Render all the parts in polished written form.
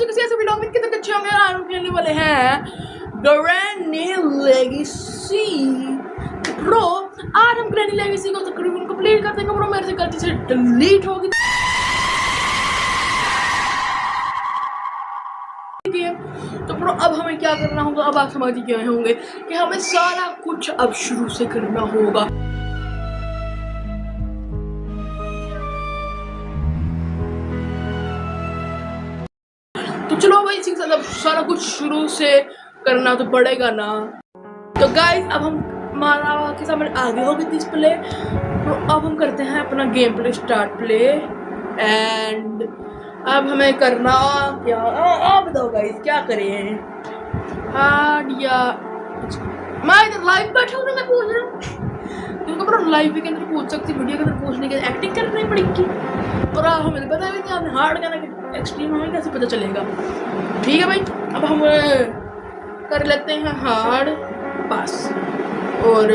किसी ऐसे व्लॉग में कितने अच्छे होंगे। आज हम खेलने वाले हैं ग्रैनी लेगेसी ब्रो। आज हम ग्रैनी लेगेसी को तकरीबन कंप्लीट कर देंगे ब्रो। मेरे से गलती से डिलीट होगी तो ब्रो अब हमें क्या करना होगा। अब आप समझ गए होंगे कि हमें सारा कुछ अब शुरू से करना होगा। तो चलो भाई इसी के साथ अब सारा कुछ शुरू से करना तो पड़ेगा ना। तो गाइस अब हम हमारा के सामने आगे होगी डिस्प्ले। तो अब हम करते हैं अपना game play start play. And अब हमें करना क्या, आप बताओ गाइस क्या करें। हार्ड या मैं इधर लाइव बैठा हूँ ना, मैं पूछ रहा हूँ तुमको ब्रो। लाइव के अंदर पूछ सकती, वीडियो के अंदर पूछने के एक्टिंग करनी पड़ेगी। पर हमें तो पता भी नहीं आपने हार्ड करना कि एक्सट्रीम हमें कैसे पता चलेगा। ठीक है भाई अब हम कर लेते हैं हार्ड पास और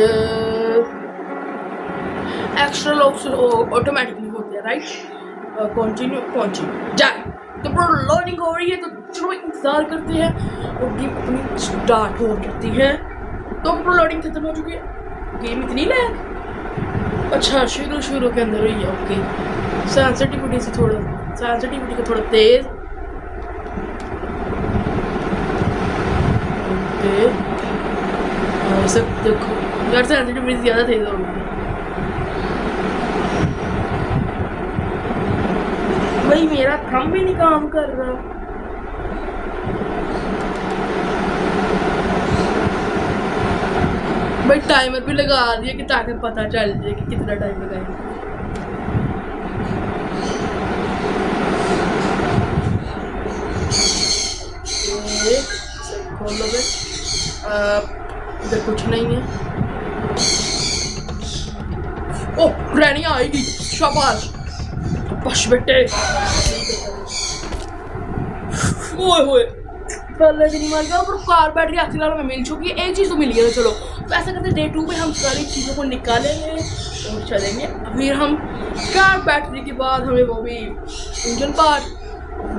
एक्स्ट्रा लॉक्स ऑटोमेटिकली होते हैं राइट। कंटिन्यू जाए तो ब्रो लोडिंग हो रही है तो चलो इंतजार करते हैं और गेम अपनी स्टार्ट हो जाती है। तो ब्रो लोडिंग खत्म हो चुकी है। गेम इतनी लैग अच्छा शुरू के अंदर हुई है। ओके सेंसिटिविटी को थोड़ा तेज। ओके सब देखो यार सेंसिटिविटी ज़्यादा तेज हो गई भाई। मेरा थंब भी नहीं काम कर रहा। भाई टाइमर भी लगा दिया कि ताकि पता चल जाए कि कितना टाइम लगाएंगे। खोलो इधर कुछ नहीं है। ओह ग्रैनी आएगी शाबाश बश बेटे। ओए पहले दिन मर गया पर कार बैटरी आखिरकार में मिल चुकी है। एक चीज़ तो मिल गई है। चलो तो ऐसा करते डे 2 में हम सारी चीज़ों को निकालेंगे और चलेंगे। फिर हम कार बैटरी के बाद हमें वो भी engine part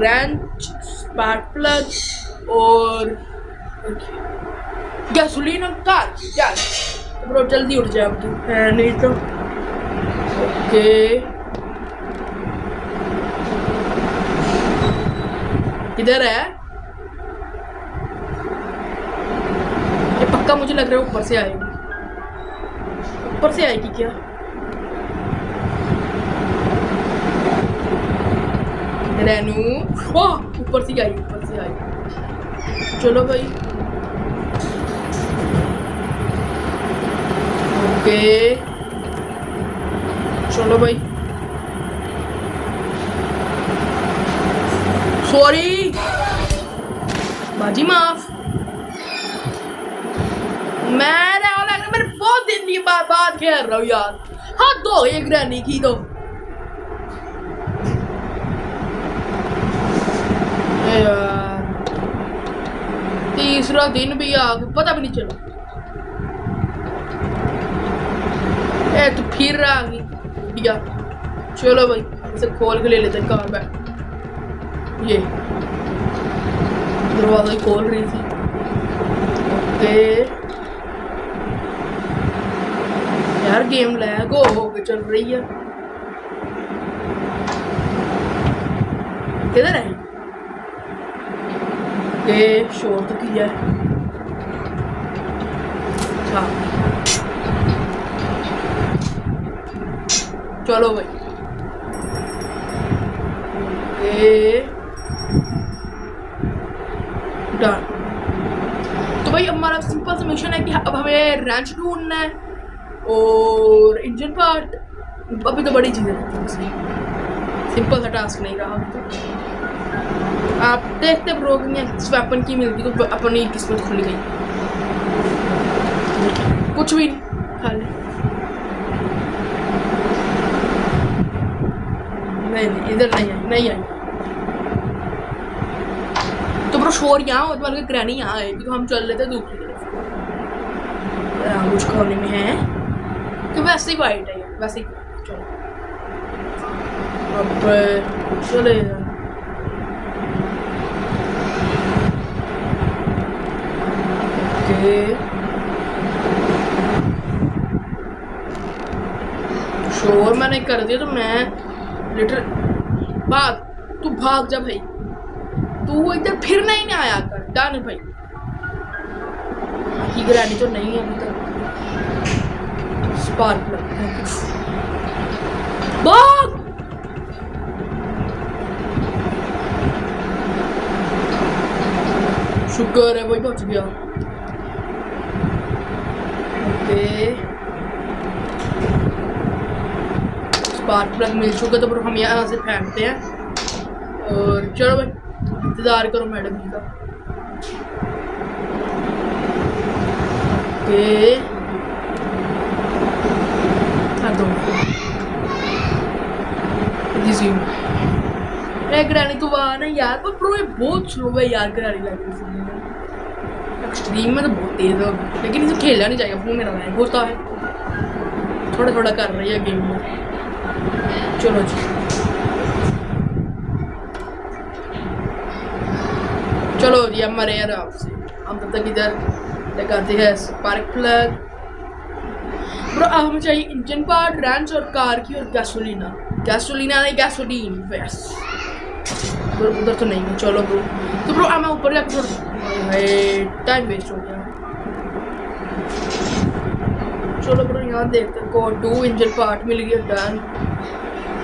wrench spark plug और गैसोलीन और कार गैस। तो ब्रो जल्दी उठ जाए अब तू है नहीं तो। ओके किधर है ये? पक्का मुझे लग रहा है ऊपर से आएगी। ऊपर से आएगी क्या? रेनू वाह ऊपर से आई। चलो भाई ओके चलो भाई सॉरी बाजी माफ। मेरे बहुत दिन की बात खेल रहा हूँ यार। हाँ दो एक ग्रैनी की दो यार। तीसरा दिन भी आ गया पता भी नहीं चला। तो फिर आ गई। चलो भाई इसे खोल के ले लेते हैं कार बैग। ये दरवाजा ही खोल रही थी। ओके यार गेम लैग हो के चल रही है। किधर है? ओके शोर तो किया है। अच्छा चलो भाई ओके डन। तो भाई हमारा सिंपल सा मिशन है कि अब हमें रेंच ढूंढना है और इंजन पार्ट। अभी तो बड़ी चीज़ें हैं सिंपल सा टास्क नहीं रहा। तो आप देखते ब्रो वेपन की मिलती तो अपनी किस्मत खुल गई। कुछ भी खा ले। नहीं इधर नहीं आई। तो ब्रो शोर यहाँ हो तो ग्रैनी यहाँ आएगी तो हम चल लेते दूसरी तरफ। कुछ खाने में है तो वैसे ही वाइट है वैसे ही। चलो अब चले शोर मैंने कर दिया तो मैं लिटर भाग, तू भाग जा भाई, तू इधर फिर नहीं आया कर। डन भाई, की ग्रैनी तो नहीं है अभी तक। स्पार्क भाग, शुक्र है भाई बच गया। ओके, स्पार्क प्लग मिल चुका तो हम यहाँ से फेंकते हैं। और चलो भाई इंतजार करो मैडम जी का। ओके, ग्रैनी तो वहाँ ना यार, पर प्रो ये बहुत स्लो है यार। ग्रैनी लग रही एक्सट्रीम में तो बहुत तेज है, लेकिन इसे खेलना नहीं चाहिए। वो मेरा लैग होता है, थोड़ा थोड़ा कर रही है गेम में। चलो जी, चलो जी हम मरे आराम से। हम तब तक इधर लगाते हैं स्पार्क प्लग। ब्रो अब हमें चाहिए इंजन पार्ट, रेंच और कार की और गैसोलीना। गैसोलीना नहीं, गैसोलीन बस। उधर तो नहीं है। चलो ब्रो, तो ब्रो मैं ऊपर जाकर थोड़ा टाइम वेस्ट हो गया। चलो ब्रो यहाँ देखते हैं। कोड 2 इंजन पार्ट मिल गया, डन।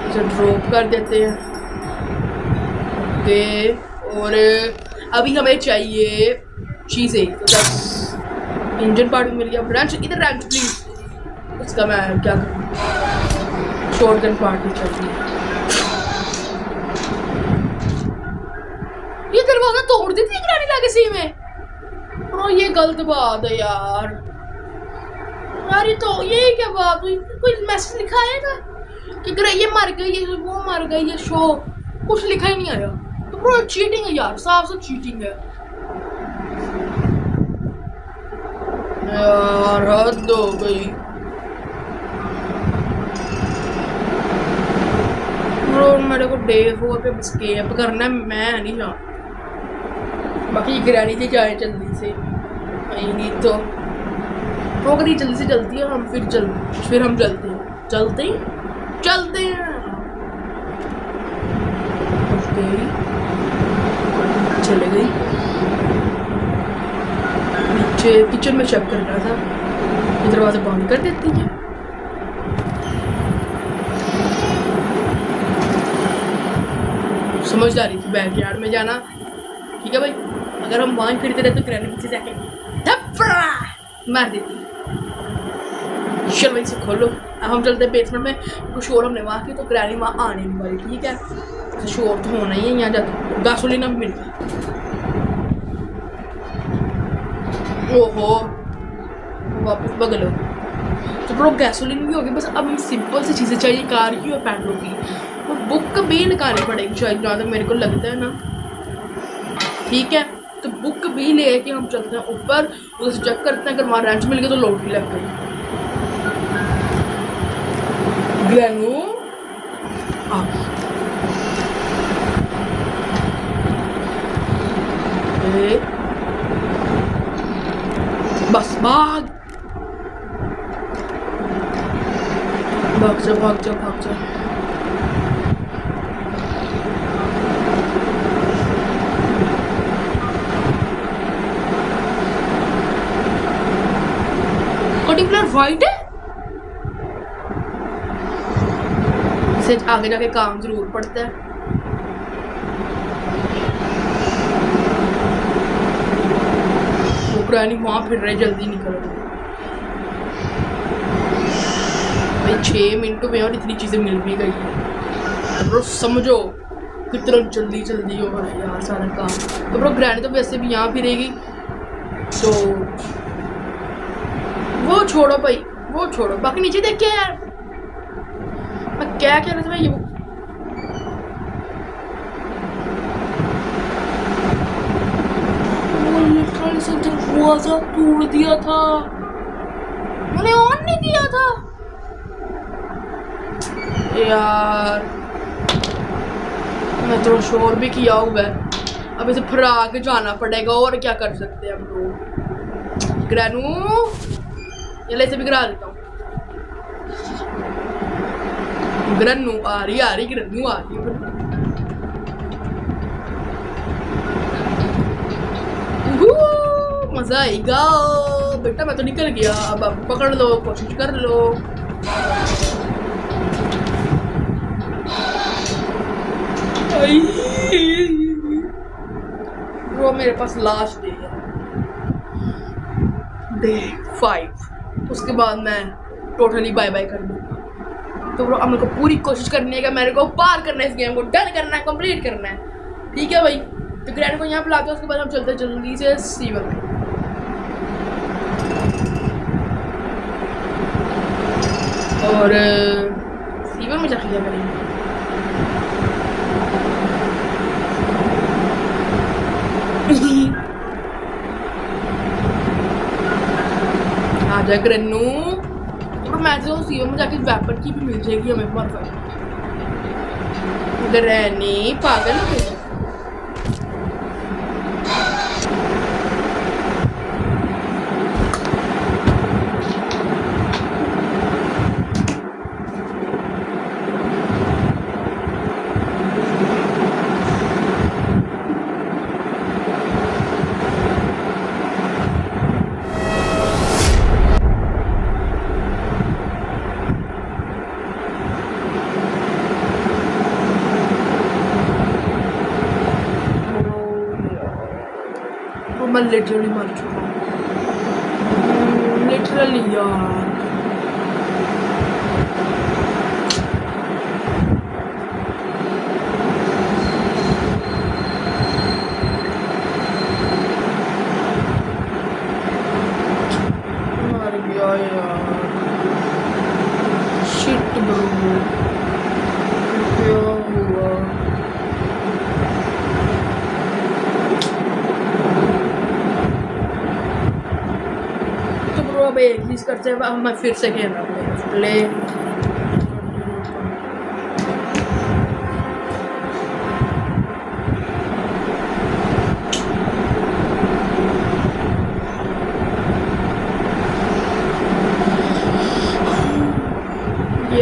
इसे ड्रॉप कर देते हैं। ओके, और अभी हमें चाहिए चीज़ें, तो बस इंजन पार्ट मिल गया। रेंच इधर, रेंच प्लीज। इसका मैं क्या करूँ, शॉर्ट गन पार्ट भी चाहिए। ये दरवाजा तोड़ देती है ग्रैनी लेगेसी में। ब्रो ये गलत बात है यार। यार ये तो ये क्या बात हुई, कोई मैसेज लिखा आएगा कि ये मर गई, ये वो मर गई, ये शो कुछ लिखा ही नहीं आया। तो ब्रो चीटिंग है यार, साफ साफ चीटिंग है यार, हद हो गई। ब्रो मेरे को डे 4 पे स्केप करना है, मैं नहीं जा। बाकी ग्रैनी से जाए जल्दी से, नहीं तो प्रोग्री जल्दी से जल्दी है। हम फिर हम चलते हैं। ओके, चले गई नीचे। किचन में चेक कर रहा था, दरवाजा बंद कर देती है। समझदारी थी बैकयार्ड में जाना, ठीक है भाई। अगर हम वहाँ फिरते रहते तो ग्रैनी पीछे जाके थप्पड़ा मार देती। चलो भाई इसे खोलो। अब हम चलते हैं बेसमेंट में, क्योंकि शोर हमने वहाँ की तो ग्रैनी वहाँ आने नहीं वाली, ठीक है। तो शोर तो होना ही है यहाँ जाते। गैसोलीन भी मिल गई। ओहो, वापस बगलो। तो ब्रो गैसोलीन भी होगी, बस अब हमें सिंपल सी चीज़ें चाहिए, कार की और पेट्रोल की। और बुक भी निकालनी पड़ेगी शायद, जहाँ तक मेरे को लगता है ना, ठीक है। तो बुक भी ले के हम चलते हैं ऊपर, उसे चेक करते हैं। अगर वहाँ रेंच मिल गई तो लॉटरी लग गई। ग्रैनू बस भाग जा। कटिंग वाइट है, इसे आगे जाके काम जरूर पड़ता है। ग्रैनी वहां फिर रहे, जल्दी निकलो भाई। 6 मिनट में और इतनी चीजें मिल भी गई है, तो समझो कितना जल्दी हो रहा है यार सारा काम। तो ब्रो ग्रैनी तो वैसे भी यहाँ भी रहेगी, तो वो छोड़ो भाई, वो छोड़ो। बाकी नीचे देख के यार, मैं क्या कह रहा था भाई, लिटरली से दरवाजा तोड़ दिया था, मैंने ऑन नहीं किया था यार। मैं तो शोर भी किया हुआ है, अब इसे फरा के जाना पड़ेगा, और क्या कर सकते हैं हम लोग। ग्रैनू ये से भी गिरा देता हूँ। ग्रैनू आ रही ग्रैनू आ रही मजा आएगा बेटा। मैं तो निकल गया, अब आप पकड़ लो, कोशिश कर लो। ब्रो मेरे पास लास्ट डे है, डे 5। उसके बाद मैं टोटली बाय बाय कर दूँगा। तो ब्रो अब मेरे को पूरी कोशिश करनी है कि मेरे को पार करना है, इस गेम को डन करना है, कंप्लीट करना है। ठीक है भाई, तो ग्रैंड को यहाँ पे लाते हैं, उसके बाद हम चलते हैं जल्दी से सीवर में। और सीवर में जाके क्या करेंगे? आजा ग्रैनू, तो मैं तो सीवर में जाके वेपन की भी मिल जाएगी हमें परफेक्ट। ग्रैनी पागल हो गई। मैं लिटरली मर चुका हूँ, लिटरली यार। मर गया यार, शिट ब्रो, क्या हुआ? अब एक चीज करते हैं, मैं फिर से खेलना प्ले। ये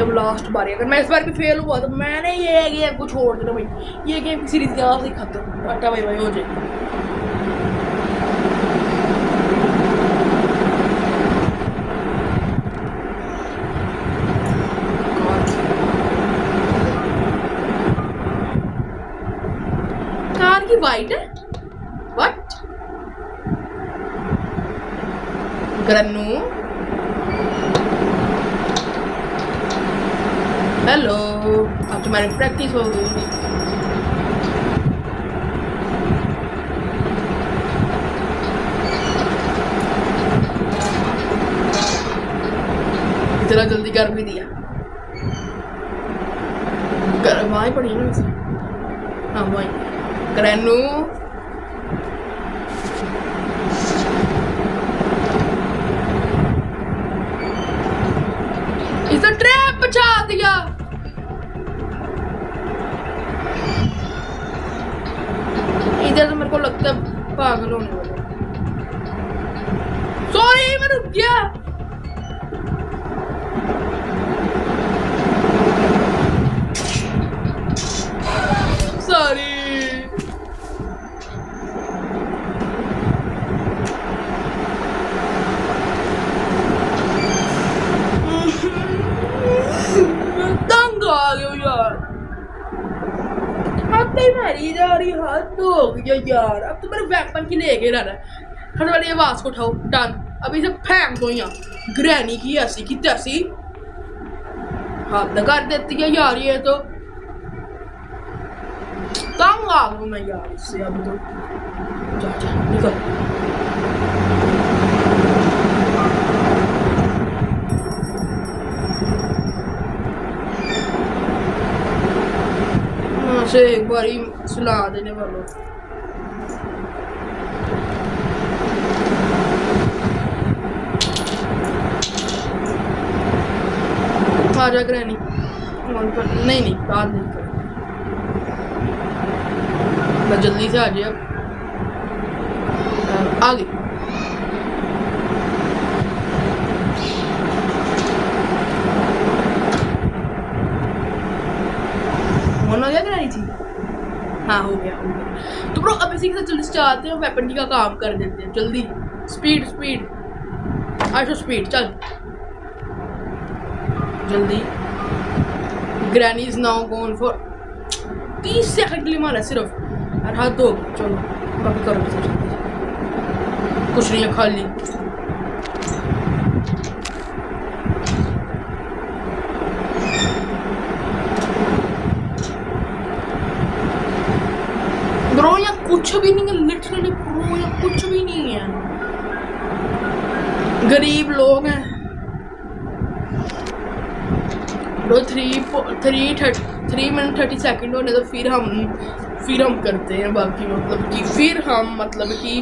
अब लास्ट बार है, अगर मैं इस बार भी फेल हुआ तो मैंने ये गेम को छोड़ देना भाई। ये गेम की सीरीज यहाँ से खत्म, टाटा भाई भाई हो जाएगी। की वाइट है, व्हाट? ग्रैनू हेलो, अब तुम्हारी प्रैक्टिस हो गई। इतना जल्दी कर भी दिया, वहीं पड़ी है ना। हाँ वहीं ग्रैनू, इसे ट्रैप बचा दिया। इधर तो मेरे को लगता है पागल होने वाला। सॉरी मैं रुक गया। सॉरी मारी जा रही हाथ हो गया यार। अब तो मेरे वेपन की लेके रहना है। हर वाली आवाज को उठाओ, डन। अब इसे फेंक दो यहाँ। ग्रैनी की ऐसी की तैसी हाथ कर देती है यार। ये तो तंग आ गया मैं यार इससे। अब तो जा जा निकल। से एक बार ही सुला देने वालों। आजा ग्रैनी, नहीं नहीं बात नहीं कर, मैं जल्दी से आ जाए। अब आ गई। ऑन हो गया करानी थी, हाँ हो गया हो गया। तो ब्रो अब इसी के साथ जल्दी से आते हैं, वेपन का काम कर देते हैं जल्दी। स्पीड स्पीड आशो स्पीड चल जल्दी। Granny is now gone for 30 second के लिए मारा सिर्फ, और हाथ धो चलो बाकी करो जल्दी। कुछ नहीं है खाली। ब्रो यहाँ कुछ भी नहीं है, लिटरली ब्रो यहाँ कुछ भी नहीं है, गरीब लोग हैं ब्रो। 3 मिनट 30 सेकंड होने तो फिर हम करते हैं बाकी, मतलब कि फिर हम मतलब कि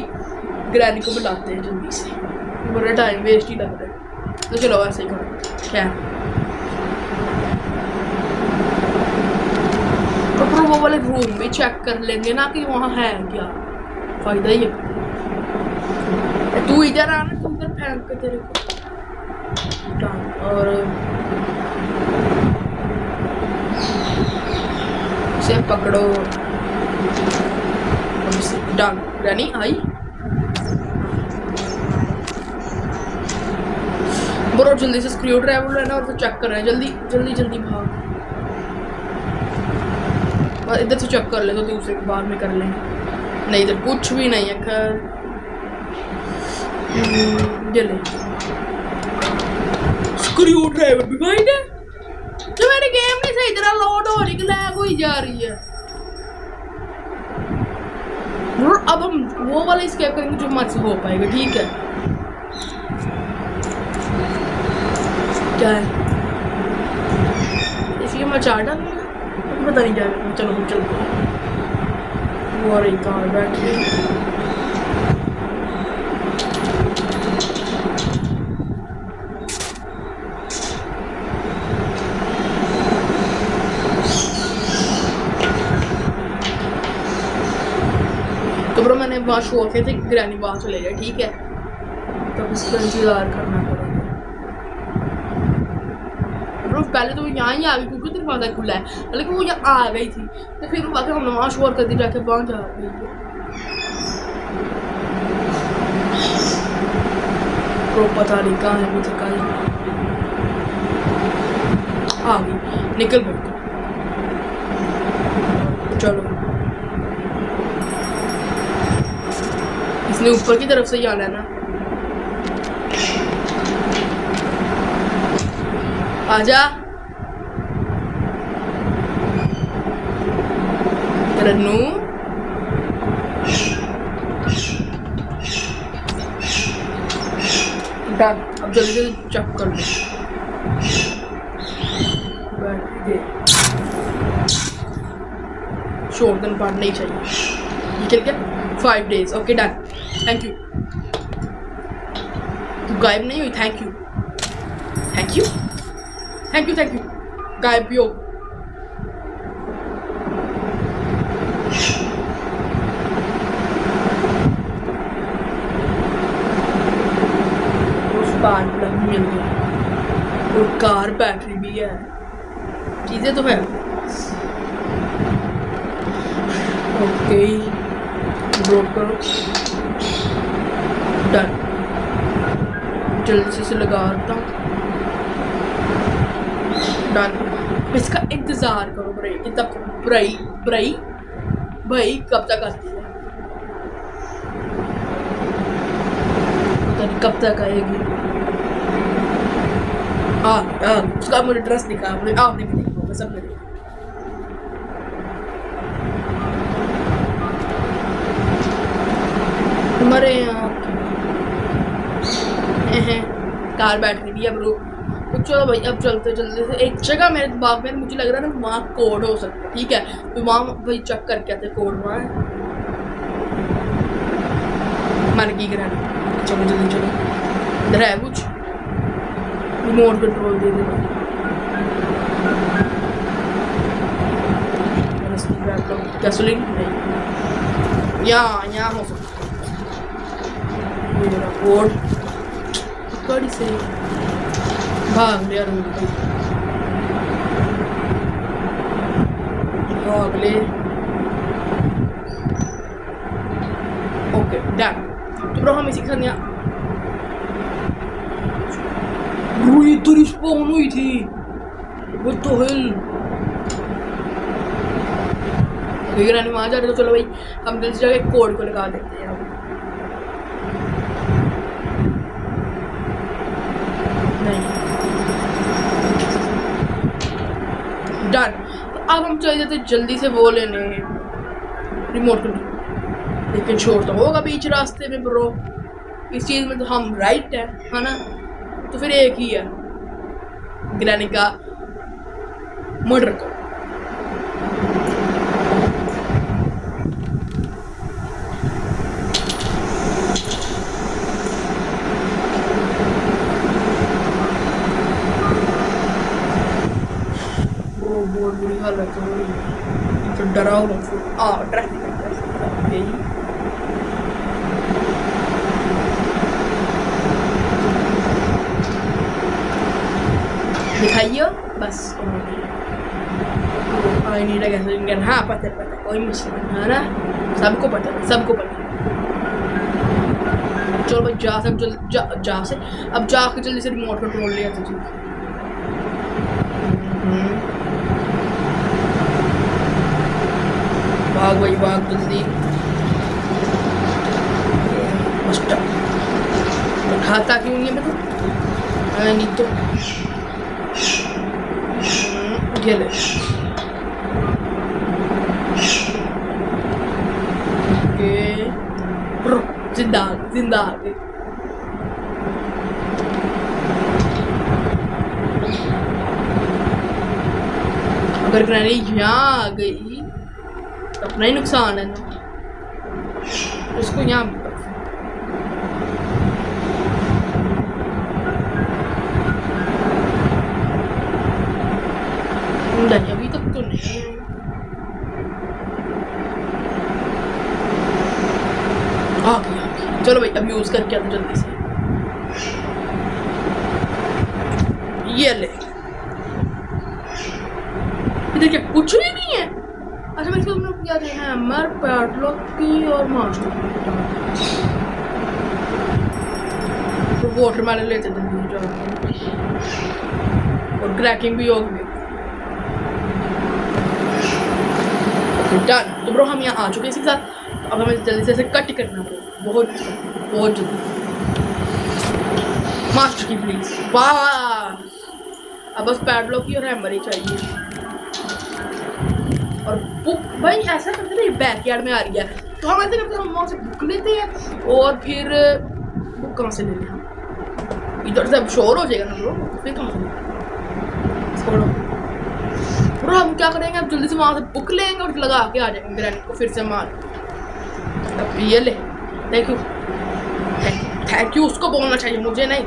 ग्रैनी को बुलाते हैं जल्दी से, बड़ा टाइम वेस्ट ही लग रहा है। तो चलो ऐसे ही करो क्या। तो फिर वो वाले रूम भी चेक कर लेंगे ना कि वहाँ है क्या, फायदा ही है। तू इधर आना, तू इधर फेंक के तेरे को, और इसे पकड़ो। डन, ग्रैनी आई। ब्रो जल्दी से स्क्रू ड्राइवर लेना और तो चेक करना है, जल्दी जल्दी जल्दी भाग। और इधर से चेक कर ले तो दूसरे के बाद में कर लेंगे। नहीं इधर कुछ भी नहीं है खैर। जल्दी स्क्रू ड्राइवर भी भाई ने जो मेरी गेम नहीं सही तरह लोड हो रही, लैग हुई जा रही है। अब हम वो वाला एस्केप करेंगे जो मुझसे हो पाएगा, ठीक है। क्या है इसलिए मैं चार डालूंगा, पता नहीं क्या है। चलो हम चलते हैं। वो रही कार बैठ गई। तो ब्रो मैंने वहाँ शो किया थे ग्रैनी वहाँ चले गए, ठीक है। तो इसका इंतजार करना पड़ेगा ब्रो। पहले तो वो यहाँ ही आ गई क्योंकि दरवाजा खुला है, लेकिन वो यहाँ आ गई थी तो फिर बाकी हमने वहाँ शोर कर दी जाके वहाँ जा गई। ब्रो पता नहीं कहाँ है, मुझे कहीं आ गई, निकल गई। चलो इसने ऊपर की तरफ से ही आना है ना। आजा रन्नू। डन, अब जल्दी जल्दी चेक कर लो। शॉटगन पार्ट नहीं चाहिए, निकल गया। 5 days, okay done, thank you. तू गायब नहीं हुई, thank you thank you thank you thank you. गायब भी हो। कार प्लग मिल गया और कार बैटरी भी है, चीजें तो है। ओके ड्रॉप करो, डन। जल्दी से लगाता हूँ, डन। इसका इंतजार करो भाई, कितना भाई भाई भाई कब तक आती है, पता नहीं कब तक आएगी। उसका मुझे ड्रेस दिखा, आपने भी देखा होगा, सबने देखा। हमारे यहाँ कार बैठ गई अब रुक। तो चलो भाई अब चलते जल्दी से एक जगह मेरे दिमाग में, मुझे लग रहा है ना वहाँ कोड हो सकता है, ठीक है। तो वहाँ भाई चेक करके आते कोड वहाँ है। मर गई ग्रैनी, चलो जल्दी चलो। इधर है कुछ, रिमोट कंट्रोल दे दे। गैसोलीन नहीं, यहाँ हो सकता है कोड। बड़ी से भाग लिया रूम पे। भाग ले। Okay done. तो ब्रो हम इसी के साथ यहाँ इधर स्पॉन हुई थी वो तो हिल ग्रैनी वहां जा रहे। तो चलो भाई हम जल्दी जगह कोड को लगा देते हैं। नहीं डन। तो अब हम चले जाते जल्दी से वो लेने रिमोट कंट्रोल, लेकिन शोर तो होगा बीच रास्ते में ब्रो। इस चीज में तो हम राइट है ना। तो फिर एक ही है ग्रैनी का मर्डर को। बहुत बुरी हालत हो रही है। तो डराओ मत। ट्रैफिक दिखाइए बस। I need a gas. हाँ पता कोई मसला नहीं है ना, सबको पता। चलो भाई जा से अब जाके जल्दी से रिमोट कंट्रोल ले आते जी। भाग भाई भाग जल्दी। खाता क्यों नहीं है मैं तो नहीं तो ये ले। जिंदा आ गई। अगर ग्रैनी यहाँ आ गई तो अपना ही नुकसान है ना। उसको यहाँ अभी तक तो नहीं है। आ गया। चलो भाई अब यूज करके आते जल्दी से। ये ले। इधर क्या कुछ भी नहीं है। अच्छा मैं इसको हमने क्या थे हैमर पैडलॉक की और मास्टर तो वाटरमेलन लेते थे और क्रैकिंग भी होगी। डन। तो ब्रो हम यहाँ आ चुके हैं इसके साथ। अब हमें जल्दी से इसे कट करना पड़ेगा बहुत जल्दी। मास्टर की प्लीज। वाह अब बस पैडलॉक की और हैमर ही चाहिए। और बुक भाई ऐसा करते थे बैकयार्ड में आ रही है तो हम ऐसे करते हैं हम वहाँ से बुक लेते हैं और फिर बुक कहाँ से ले लें। इधर से अब शोर हो जाएगा ना ब्रो। फिर कहाँ से लें ब्रो। हम क्या करेंगे अब जल्दी से वहाँ से बुक लेंगे और लगा के आ जाएंगे ग्रैनी को फिर से मार। अब ये ले। थैंक यू उसको बोलना चाहिए मुझे नहीं।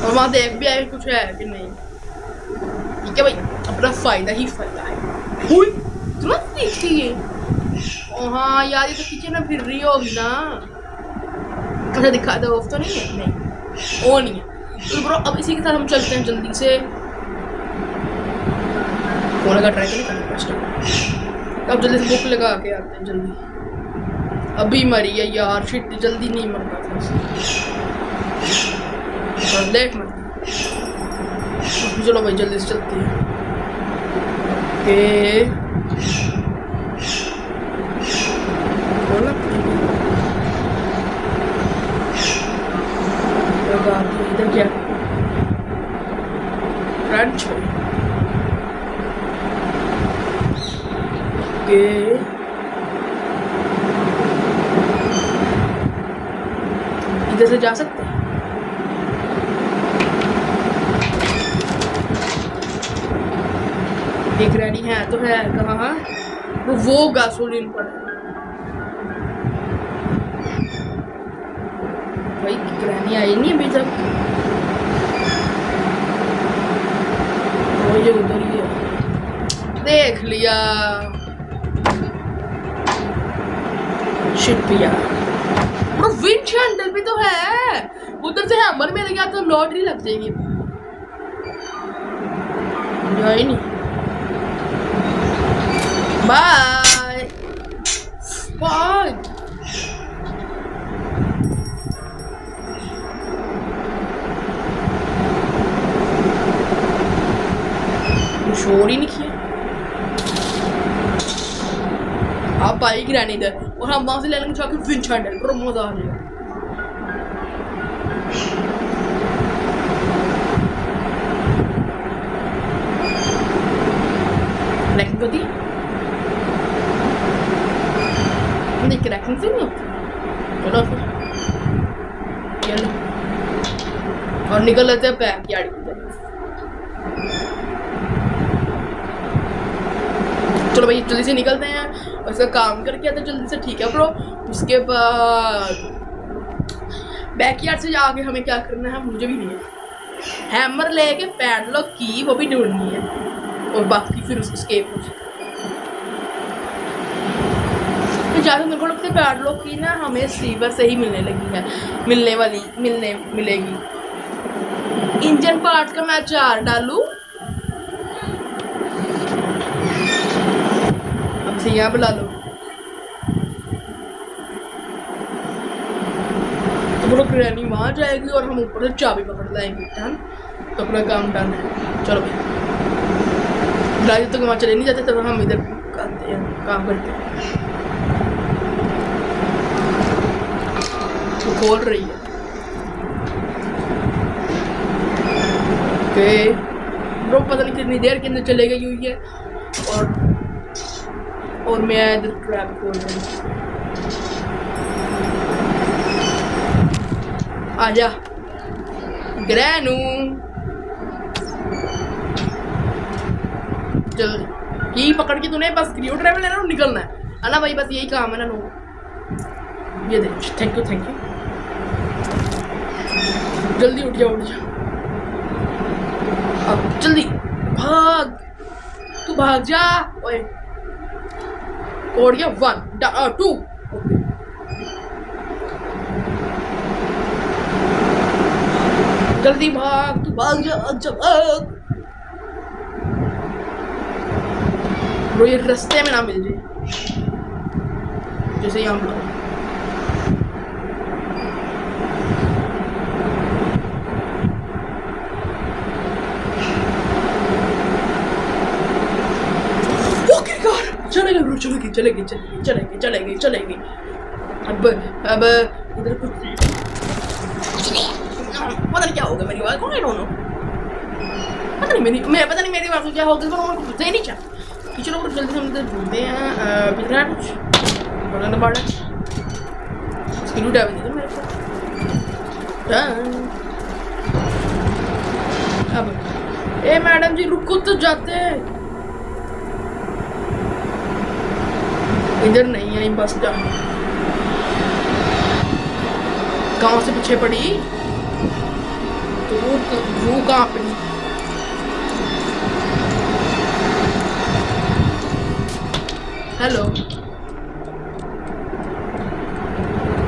और वहाँ देख भी आए कुछ है कि नहीं। ठीक है भाई अपना फायदा ही फायदा है। इतना देखती है। हाँ यार ये तो पीछे ना फिर रही होगी ना। अच्छा दिखा दो ऑफ तो नहीं है। नहीं वो नहीं है। तो ब्रो अब इसी के साथ हम चलते हैं जल्दी से। फोन का ट्राई करें अब जल्दी से बुक लगा के आते हैं जल्दी। अभी मरी है यार शिट जल्दी नहीं मर पाता। देख मत। चलो भाई जल्दी से चलते हैं। इधर क्या रंच इधर से जा सकते हैं। देख रेडी है तो है कहाँ वो गासोलीन पर भाई ग्रैनी आई नहीं अभी तक। वो ये उधर ही है। देख लिया शिट पिया। विंड हैंडल भी तो है उधर से हैमर में लगा तो लॉटरी लग जाएगी। समझा ही नहीं। Bye bye. शोर ही नहीं किया। आप बाइक रहने इधर और हम वहां से ले लेंगे जाके विंच हैंडल, बड़ा मजा आ जाएगा। क्रैकिंग होती है? नहीं क्रैकिंग से नहीं होती। चलो फिर चलो और निकल लेते हैं बैक यार्ड की तरफ। चलो भाई जल्दी से निकलते हैं और इसका काम करके आते जल्दी से, ठीक है ब्रो। उसके बाद बैकयार्ड से आगे हमें क्या करना है मुझे भी नहीं है। हैमर लेके पैडलॉक की वो भी ढूंढनी है और बाकी फिर उसको स्केप हो जाए। तो ज़्यादा मेरे को लगता है पैडलॉक की ना हमें सीवर से ही मिलने लगी है, मिलेगी। इंजन पार्ट का मैं 4 डालूं। यहाँ बुला लो तो बोलो ग्रैनी वहां जाएगी और हम ऊपर से चाबी पकड़ लाएंगे। तो अपना काम डन है। चलो भाई तो वहां चले नहीं जाते तब हम इधर आते हैं काम करते हैं। तो खोल रही है। ओके ब्रो पता नहीं कितनी देर के अंदर चले गई हुई है और मैं इधर ट्रैप खोल रही हूँ। आजा ग्रैनू चल की पकड़ के तूने बस स्क्रू ड्राइवर लेना और निकलना है ना भाई, बस यही काम है ना लोग। ये दे थैंक यू जल्दी उठ जा अब जल्दी भाग, तू भाग जा। ओए और गया 1 2 जल्दी भाग, तू भाग जा। ब्रो ये रास्ते में ना मिल जाए जैसे यहाँ पर। चलेगी। अब इधर कुछ पता नहीं क्या होगा मेरी बात को, नहीं दोनों पता नहीं मेरी बात को क्या होगा, पर कुछ नहीं क्या। चलो जल्दी से हम इधर ढूंढते हैं बिना कुछ पकड़ना पड़ा स्क्रू ड्राइवर दे दो मेरे को। अब ए मैडम जी रुको तो जाते हैं। इधर नहीं है बस जा। गांव से पीछे पड़ी तो वो कहाँ पे? हेलो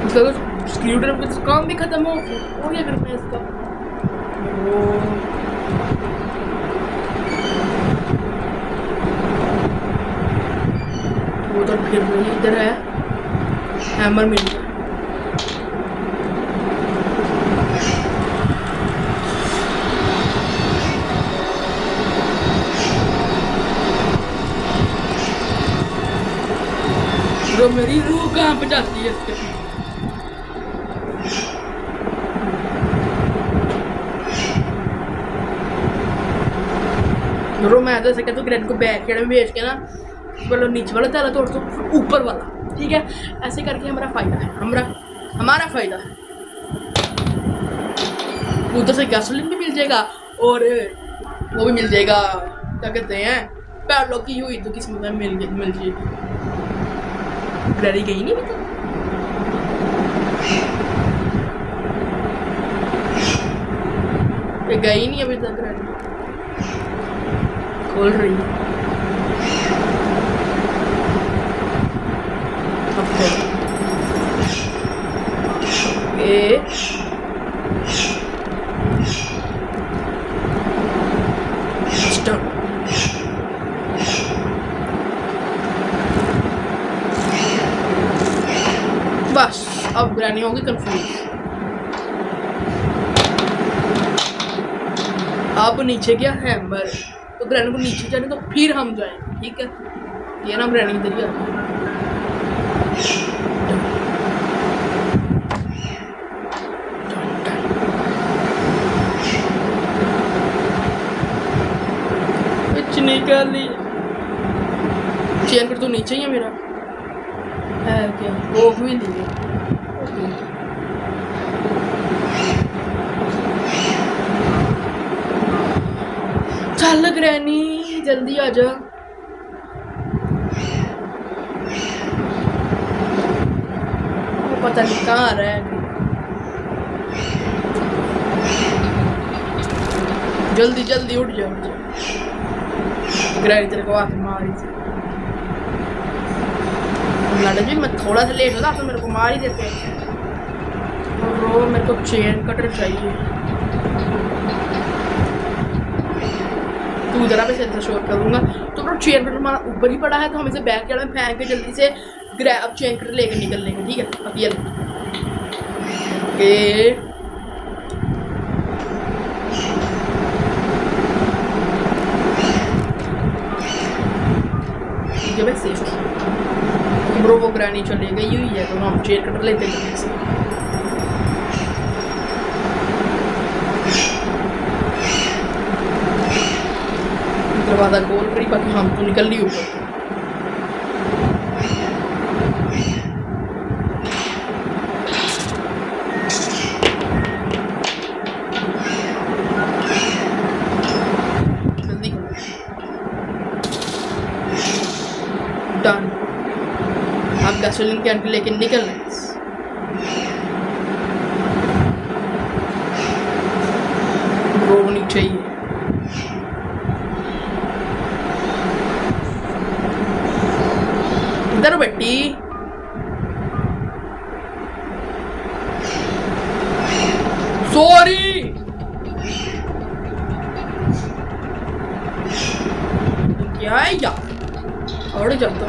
इसका स्क्रू ड्राइवर का काम भी खत्म हो गया करना है इसका। वो तो फिर वही इधर है हैमर मिल गया। तो मेरी रूह कहाँ पे जाती है इसके? मैं तो ऐसे कहता हूँ ग्रैंड को बैक में भेज के ना मतलब नीचे वाला ताला तोड़ दो ऊपर वाला, ठीक है? ऐसे करके हमारा फायदा है, हमारा फायदा है। उधर से गैसोलीन भी मिल जाएगा और वो भी मिल जाएगा क्या कहते हैं पैडलॉक की हुई तो किसी में मिल जाएगी। ग्रैनी गई नहीं अभी तक, गई नहीं अभी तक ग्रैनी। खोल रही है बस अब ग्रैनी होगी कंफ्यूज। अब नीचे क्या हैमर, तो ग्रैनी को नीचे जाने तो फिर हम जाएंगे, ठीक है। ये ना ग्रैनी इधर ही आ गई। कुछ निकाली चेन कर तो नीचे ही है मेरा है क्या, वो भी नहीं है। चल ग्रैनी जल्दी आ जा। पता नहीं कहाँ रहा है, जल्दी जल्दी उठ जा। ग्रैनी तेरे को आके मारी थी जी, मैं थोड़ा सा लेट होता तो मेरे को मार ही देते। और मेरे को चेन कटर चाहिए। तू जरा मैं सेंसर शोर करूंगा तो ब्रो चेन कटर हमारा ऊपर ही पड़ा है, तो हम इसे बैक यार्ड में फेंक के जल्दी से ग्रैब चेन कटर लेकर निकल लेंगे, ठीक है। अब ये ओके मैं सेफ ब्रो, वो ग्रैनी चली गई हुई है तो हम चेन कटर लेते हैं से। दरवाजा खोल करी, बाकी हम तो निकल ली ऊपर। जल्दी डन। आप गैसोलीन कैन लेके निकल रहे हैं। ब्रो होनी चाहिए। इधर बेटी सॉरी क्या है यार, और जब मैं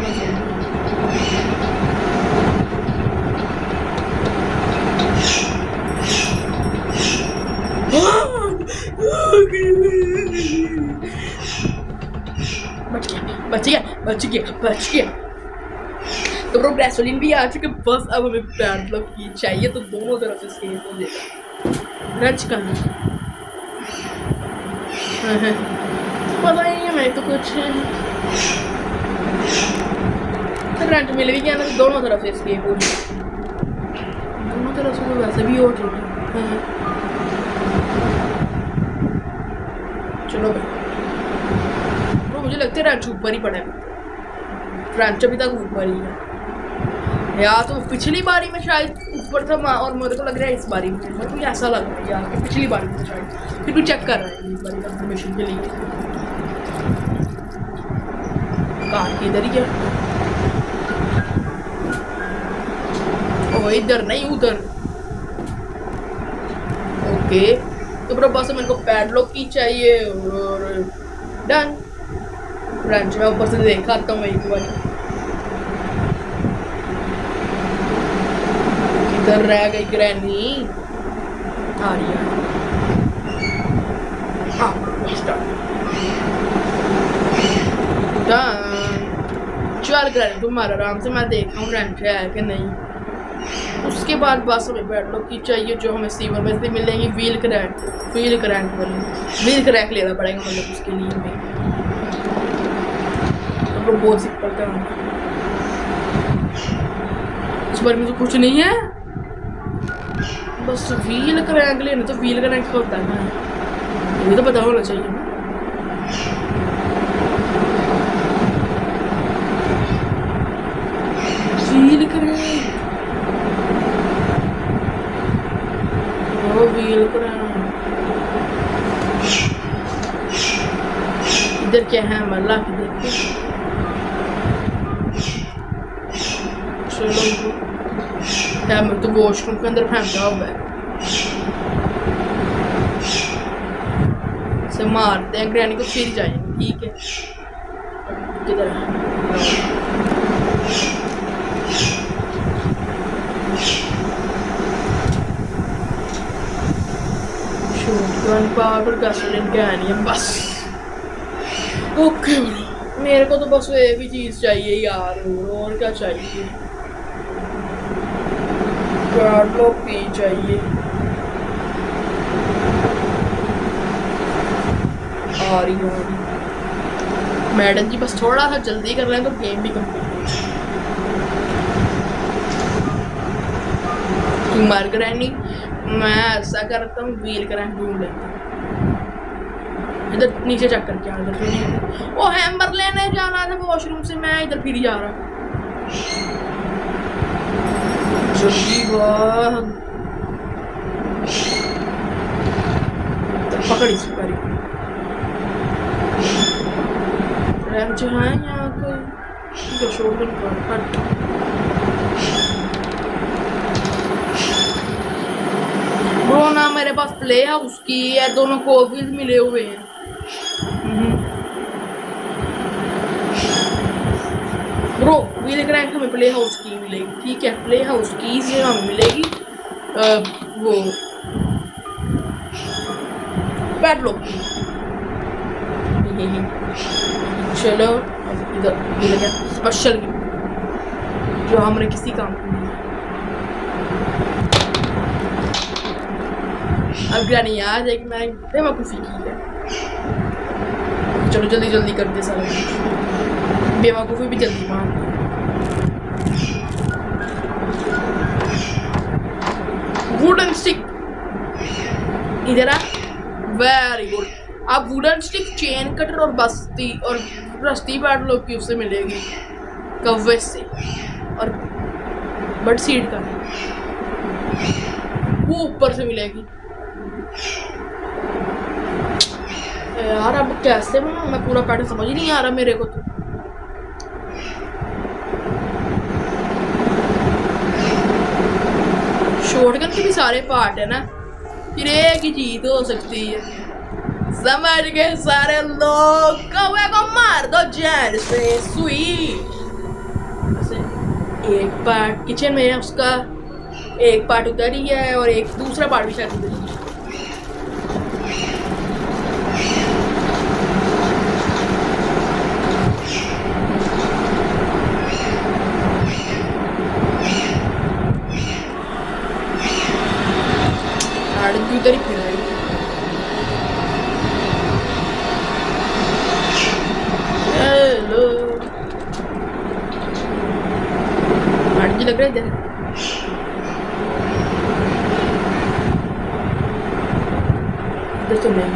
बच गया। तो ब्रो गैसोलीन भी आ चुके, बस अब हमें पैडलॉक की चाहिए, तो दोनों तरफ से सेफ हो जाएगा। रच करना पता नहीं है मैं तो कुछ रेंट मिल भी गया ना, तो दोनों तरफ से स्केप हो जाए। दोनों तरफ से तो वैसे भी हो जाएगा। चलो भाई, तो मुझे लगता है रेंच ऊपर ही पड़ा है। रेंच अभी तक ऊपर ही है, या तो पिछली बारी में शायद ऊपर था, और मेरे को लग रहा है इस बारी में, मेरे को ऐसा लग रहा है यार कि पिछली बारी में शायद। फिर भी चेक कर रहा है इस बारी कंफर्मेशन के लिए। कार इधर ही है, ओ इधर नहीं उधर। ओके तो ब्रो बस मेरे को पैडलॉक की चाहिए और डन। ब्रांच में ऊपर से देखा आता हूँ एक बार, इधर रह गई ग्रैनी आ रही है। चल ग्रैनी तुम्हारा आराम से, मैं देखता हूँ रेंट है कि नहीं। उसके बाद बस हमें पैडलॉक की चाहिए, जो हमें सीवर में से मिलेंगी। व्हील क्रैक लेना पड़ेगा, मतलब उसके लिए हमें तो बहुत सिंपल था। इस बार में तो कुछ नहीं है, बस व्हील क्रैक लेना। तो व्हील क्रैक होता है ना, ये तो पता होना चाहिए ना। व्हील क्रैक, ओ व्हील क्रैक इधर क्या है मल्ला की देखते। चलो मैं तो वॉशरूम के अंदर फेंका हुआ है, से मारते हैं ग्रैनी को, फिर जाएंगे, ठीक है। किधर पावर गैसोलीन कैन है बस। ओके मेरे को तो बस एक ही चीज चाहिए यार, और क्या चाहिए, पैडलॉक की चाहिए। आ रही हो मैडम जी, बस थोड़ा सा जल्दी कर रहे हैं तो गेम भी कंप्लीट हो जाए। मर ग्रैनी, मैं ऐसा करता हूँ व्हील क्रैंक ढूंढ लेता हूँ। इधर नीचे चेक करके इधर तो नहीं, वो हैमर लेने जाना था वॉशरूम से, मैं इधर फिर जा रहा। जल्दी भाग, पकड़ इस पर रैंच है यहाँ के शोगन पर। ब्रो ना मेरे पास प्ले हाउस की है, दोनों को व्हील मिले हुए हैं। ब्रो व्हील क्रैंक हमें प्ले हाउस की मिलेगी, ठीक है, प्ले हाउस की से हमें मिलेगी वो पैडलॉक की। चलो इधर मिल गया स्पेशल जो हमारे किसी काम की नहीं। अब ग्रैनी याद है कि मैंने बेवकूफ़ी की है। चलो जल्दी जल्दी कर दे सारा कुछ, बेवकूफ़ी भी जल्दी मान। वुडन स्टिक इधर आ, वेरी गुड। अब वुडन स्टिक, चेन कटर और बस्ती और रस्ती पैडलॉक की उससे मिलेगी कव्वे से, और बट सीड का वो ऊपर से मिलेगी। यार अब कैसे बनाऊं मैं पूरा पैटर्न, समझ ही नहीं आ रहा मेरे को तो। शॉटगन के भी सारे पार्ट है ना, फिर एक ही जीत हो सकती है, समझ गए सारे लोग। कौवे को मार दो जान से सुई। एक पार्ट किचन में है उसका, एक पार्ट उधर ही है और एक दूसरा पार्ट भी शायद उधर ही है। उधर ही फिर हेलो जी लग रहा है इधर। इधर तो नहीं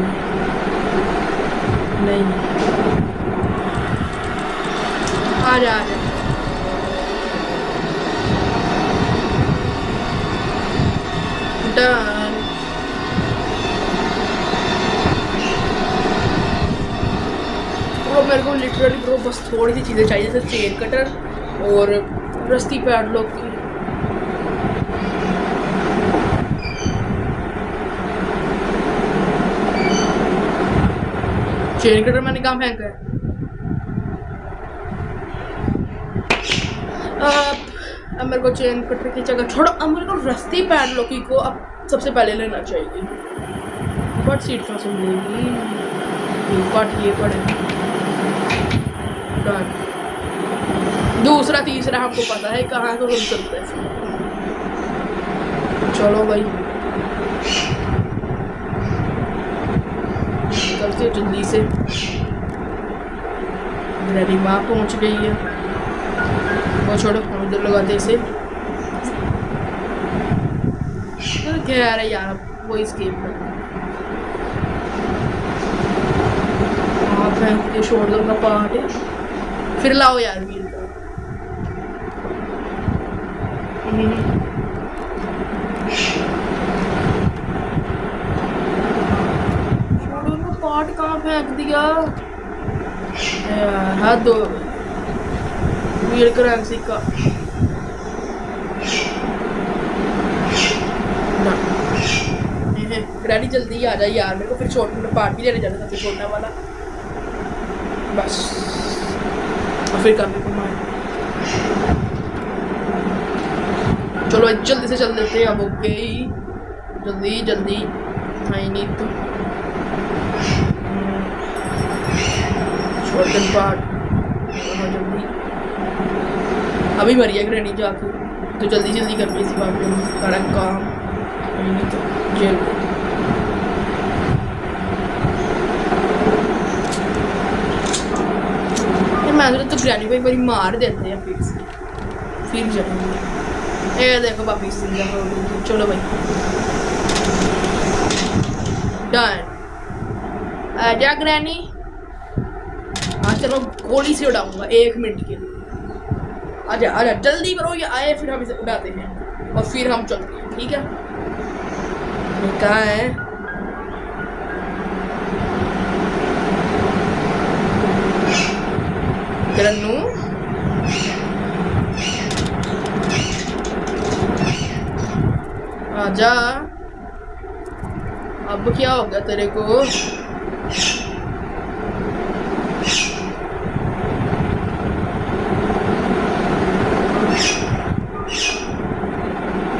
नहीं, आ जा आ जा। डन। मेरे को लिटरली ब्रो बस थोड़ी सी चीज़ें चाहिए, जैसे चेन कटर और रस्ती पैडलॉक की। चेन कटर मैंने कहाँ फेंका है? अब मेरे को चेन कटर की जगह छोड़ो, अब मेरे को रस्ती पैडलॉक को अब सबसे पहले लेना चाहिए। बट सीट कहाँ से मिलेगी? बट ये पड़े दूसरा तीसरा हमको पता है कहाँ को हम चलते हैं। चलो भाई चलते जल्दी से। मेरी माँ पहुँच गई है, वो छोड़ो उधर लगाते इसे। क्या यार यार वो इस गेम में आप हैं शोल्डर का पार्ट है, फिर लाओ यार व्हील का। शोल्डर का पार्ट कहाँ फेंक दिया? हाथ दो व्हील क्रैंक का। ग्रैनी जल्दी आ जाए यार, मेरे को फिर छोटा पार्ट भी लेने जाना था, सबसे छोटा वाला बस। और फिर करने को मार। चलो जल्दी से चल देते हैं अब। ओके जल्दी जल्दी, आई नीड टू और दिन बाद जल्दी अभी मरिए ग्रैनी जाके तो जल्दी जल्दी करके इसी बात में सारा काम नहीं तो जेल मैं तो ग्रैनी को एक बार मार देते हैं फिर जाएंगे। ये देखो वापिस चलो भाई डन। आजा ग्रैनी। हाँ चलो गोली से उड़ाऊंगा 1 मिनट के लिए। आजा आजा जल्दी करो ये आए फिर हम इसे उड़ाते हैं और फिर हम चलते हैं ठीक है। कहाँ है ग्रन्नू? आजा अब क्या हो गया तेरे को?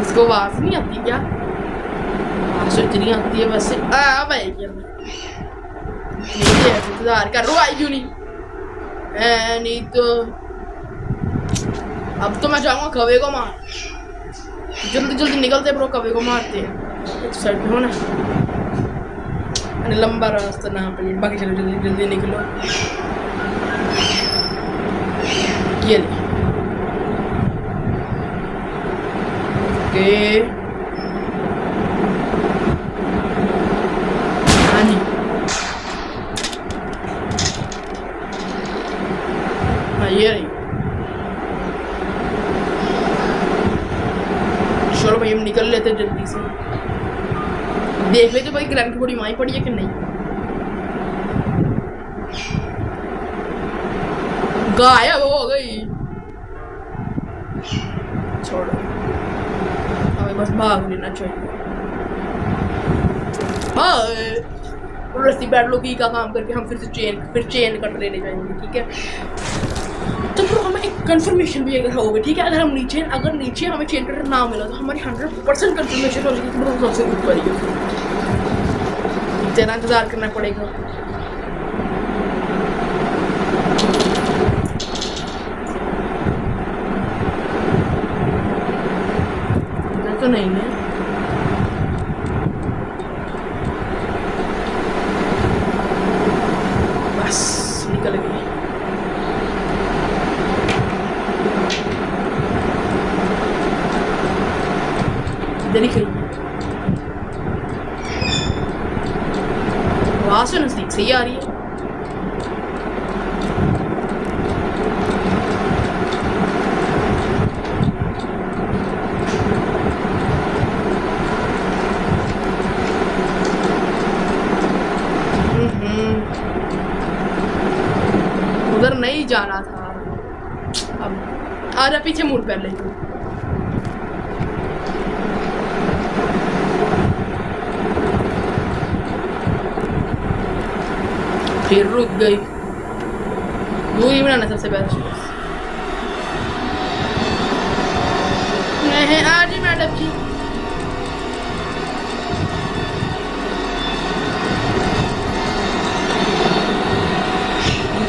इसको आवाज नहीं आती क्या? आवाज इतनी आती है वैसे। भाई इंतजार कर रो आई क्यों नहीं? नहीं तो अब तो मैं जाऊंगा कवे को मार। जल्दी जल्दी निकलते ब्रो कवे को मारते हैं। एक साइड पे हो ना लंबा रास्ता ना पड़े बाकी चलो जल्दी जल्दी निकलो। ये ओके हाँ जी हाँ ये रही। चलो भाई हम निकल लेते जल्दी से। देख लेते भाई ग्रैनी की बॉडी वहीं पड़ी है कि नहीं। गायब हो गई। छोड़ो हमें बस भाग लेना चाहिए। हाँ रस्सी बैटलो की का काम करके हम फिर चेन कट लेने जाएंगे ठीक है। तो फिर हमें एक कंफर्मेशन भी अगर होगी ठीक है। अगर नीचे हमें चेन कटर ना मिला तो हमारी 100% कंफर्मेशन हो जाएगी कि हम सबसे ऊपर ही इतना इंतजार करना पड़ेगा। तो नहीं है बस निकल गई। वहां से नजदीक से ही आ रही है। उधर नहीं जाना था। अब आजा पीछे मुड़ पहले। फिर रुक गई। दूरी बनाना सबसे बेस्ट। नहीं आज ही मैडम जी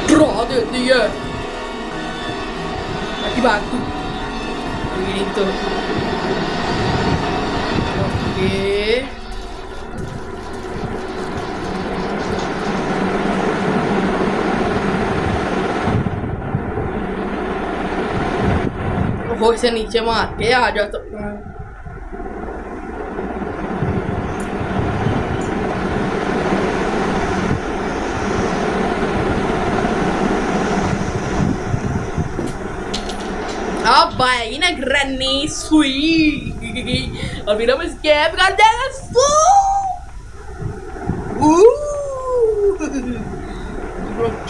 ड्रा देती है बाकी बात तू तो ओके। वो इसे नीचे मार के आ जाओ तो अब आएगी ना ग्रैनी सुई और फिर हम स्कैप कर देंगे।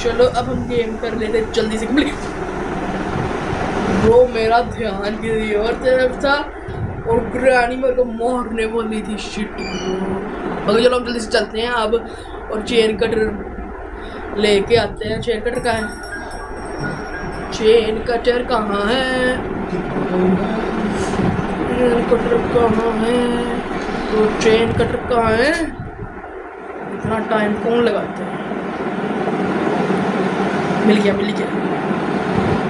चलो अब हम गेम कर लेते जल्दी से कंप्लीट। ब्रो मेरा ध्यान किसी और तरफ था और ग्रैनी मेरे को मारने वाली थी। Shit bro. चलो हम जल्दी से चलते हैं अब और चेन कटर लेके आते हैं। चेन कटर कहाँ है? चेन कटर कहाँ है? चेन कटर कहाँ है? तो चेन कटर कहाँ है? इतना टाइम कौन लगाते हैं? मिल गया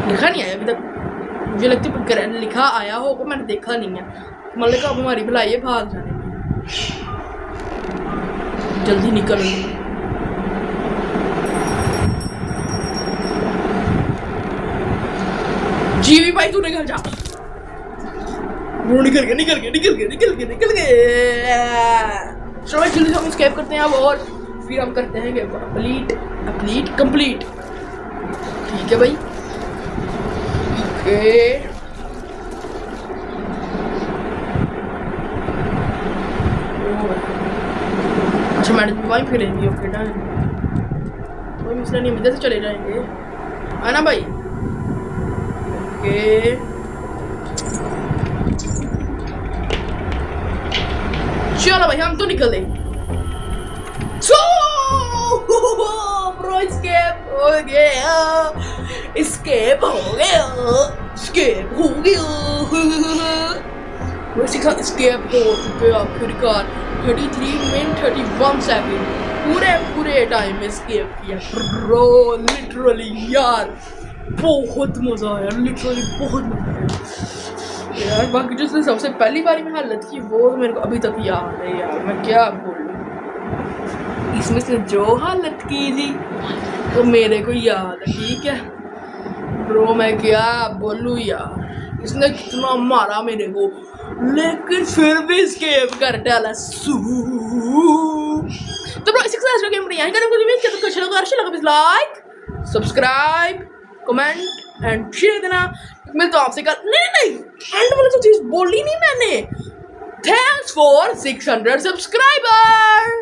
लिखा नहीं आया अभी तक, मुझे लगता है लिखा आया होगा, मैंने देखा नहीं है। मतलब कब हमारी भलाई है भाग जाने में, जल्दी निकल। जीवी भाई तू निकल जा, वो निकल गए। चलो भाई जल्दी से हम स्केप करते हैं अब, और फिर हम करते हैं कंप्लीट। ठीक है भाई, ओके। अच्छा मैडम वहीं फिरेंगी, ओके डन, कोई मसला नहीं, इधर से चले जाएंगे, है ना भाई। ओके चलो भाई हम तो निकले। ब्रो स्केप हो गया। स्केप हो चुके आखिरकार। 33 मिनट 31 सेकंड पूरे टाइम में स्केप किया ब्रो। लिटरली यार बहुत मजा आया, बहुत मजा आया यार। बाकी जो सबसे पहली बारी में हालत की वो मेरे को अभी तक याद है यार, मैं क्या बोलूँ। इसमें से जो हालत की थी वो मेरे को याद है, ठीक है ब्रो, मैं क्या बोलूँ यार। इसने कितना मारा मेरे को, लेकिन फिर भी स्केप कर डाला। तो ब्रो इसी के साथ गेम यहीं करें। कुछ अच्छा लगा please like subscribe comment and share देना। मिलता हूँ आपसे कल। नहीं एंड वाली तो चीज बोली नहीं मैंने। Thanks for 600 subscriber.